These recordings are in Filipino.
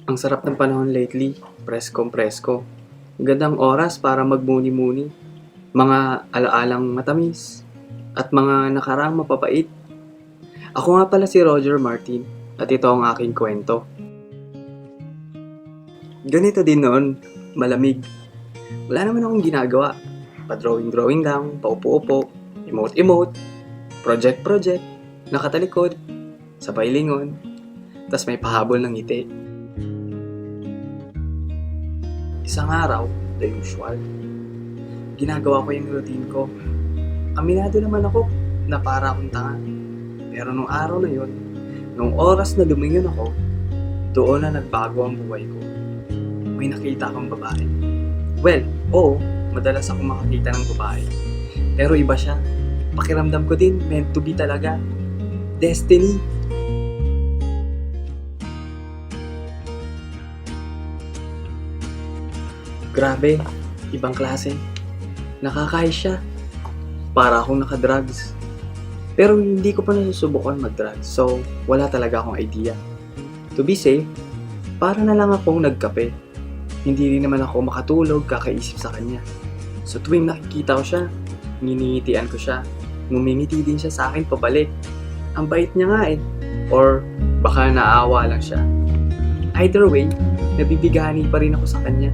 Ang sarap ng panahon lately, preskong presko. Gandang oras para magmuni-muni, mga alaalang matamis, at mga nakaraang mapapait. Ako nga pala si Roger Martin, at ito ang aking kwento. Ganito din noon, malamig. Wala naman akong ginagawa. Pa-drawing-drawing lang, paupo-upo, emote-emote, project-project, nakatalikod, sabay lingon, tas may pahabol ng ngiti. Isang araw, the usual. Ginagawa ko yung routine ko. Aminado naman ako na para akong tanga. Pero nung araw na yun, nung oras na lumingon ako, doon na nagbago ang buhay ko. May nakita akong babae. Well, oo, madalas ako makakita ng babae. Pero iba siya. Pakiramdam ko din, meant to be talaga. Destiny. Grabe, ibang klase. Nakakahay siya. Para akong nakadrugs. Pero hindi ko pa nasusubukan mag-drugs, so wala talaga akong idea. To be safe, para na lang akong nagkape. Hindi rin naman ako makatulog kakaisip sa kanya. So tuwing nakikita ko siya, niningitian ko siya, ngumingiti din siya sa akin pabalik. Ang bait niya nga eh. Or baka naawa lang siya. Either way, nabibigani pa rin ako sa kanya.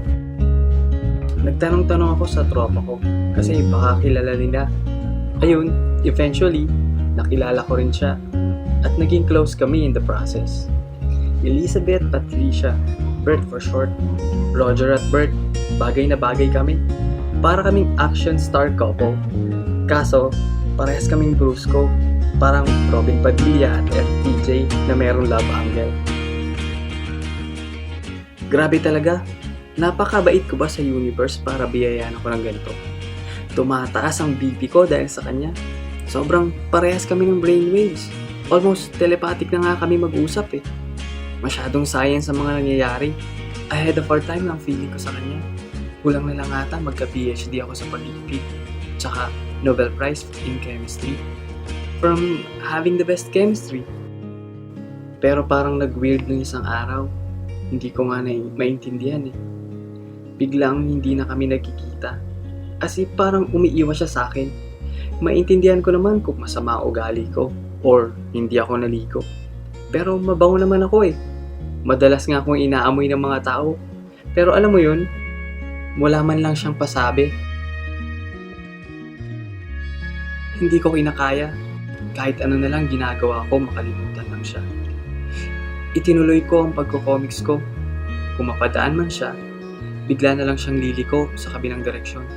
Nagtanong-tanong ako sa tropa ko kasi baka kilala nila. Ayun, eventually, nakilala ko rin siya at naging close kami in the process. Elizabeth, Patricia, Bert for short, Roger at Bert, bagay na bagay kami. Para kaming action star couple. Kaso, parehas kaming brusco, parang Robin Padilla at FTJ na merong love angle. Grabe talaga, napakabait ko ba sa universe para biyayaan ako ng ganito? Tumataas ang BP ko dahil sa kanya. Sobrang parehas kami ng brainwaves. Almost telepathic na nga kami mag-usap eh. Masyadong science ang mga nangyayari. Ahead of our time lang feeling ko sa kanya. Kulang na lang ata magka-PhD ako sa pag-ibig. Tsaka Nobel Prize in Chemistry. From having the best chemistry. Pero parang nag-weird nung isang araw. Hindi ko nga maintindihan eh. Biglang hindi na kami nagkikita. As if parang umiiwas siya sa akin. Maintindihan ko naman kung masama ugali ko or hindi ako naligo. Pero mabango naman ako eh. Madalas nga akong inaamoy ng mga tao. Pero alam mo yun, wala man lang siyang pasabi. Hindi ko kinakaya. Kahit ano na lang ginagawa ko, makalimutan lang siya. Itinuloy ko ang pagko-comics ko. Kung mapadaan man siya, bigla na lang siyang liliko sa kabilang direksyon.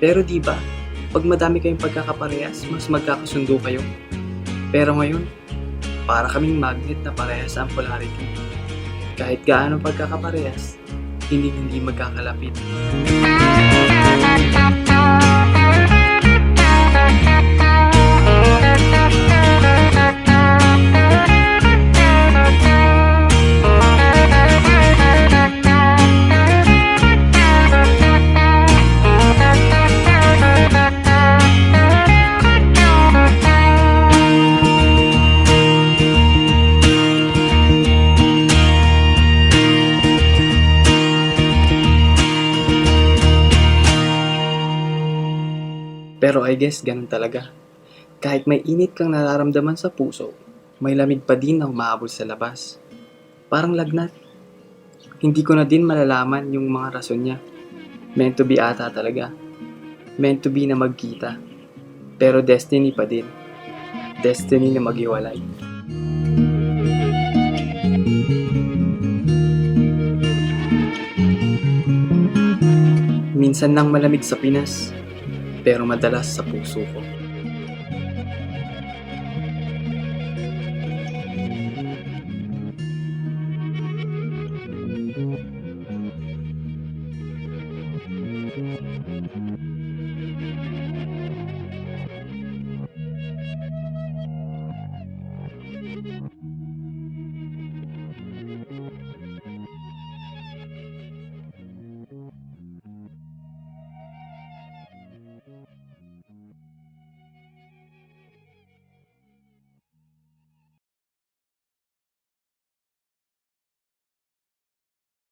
Pero di ba, pag madami kayong pagkakaparehas, mas magkakasundo kayo. Pero ngayon, para kaming magnet na parehas ang polarity. Kahit gaano pagkakaparehas, hindi magkakalapit. Pero I guess ganun talaga. Kahit may init kang nararamdaman sa puso, may lamig pa din na umaabot sa labas. Parang lagnat. Hindi ko na din malalaman yung mga rason niya. Meant to be ata talaga. Meant to be na magkita. Pero destiny pa din. Destiny na maghiwalay. Minsan lang malamig sa Pinas, pero madalas sa puso ko.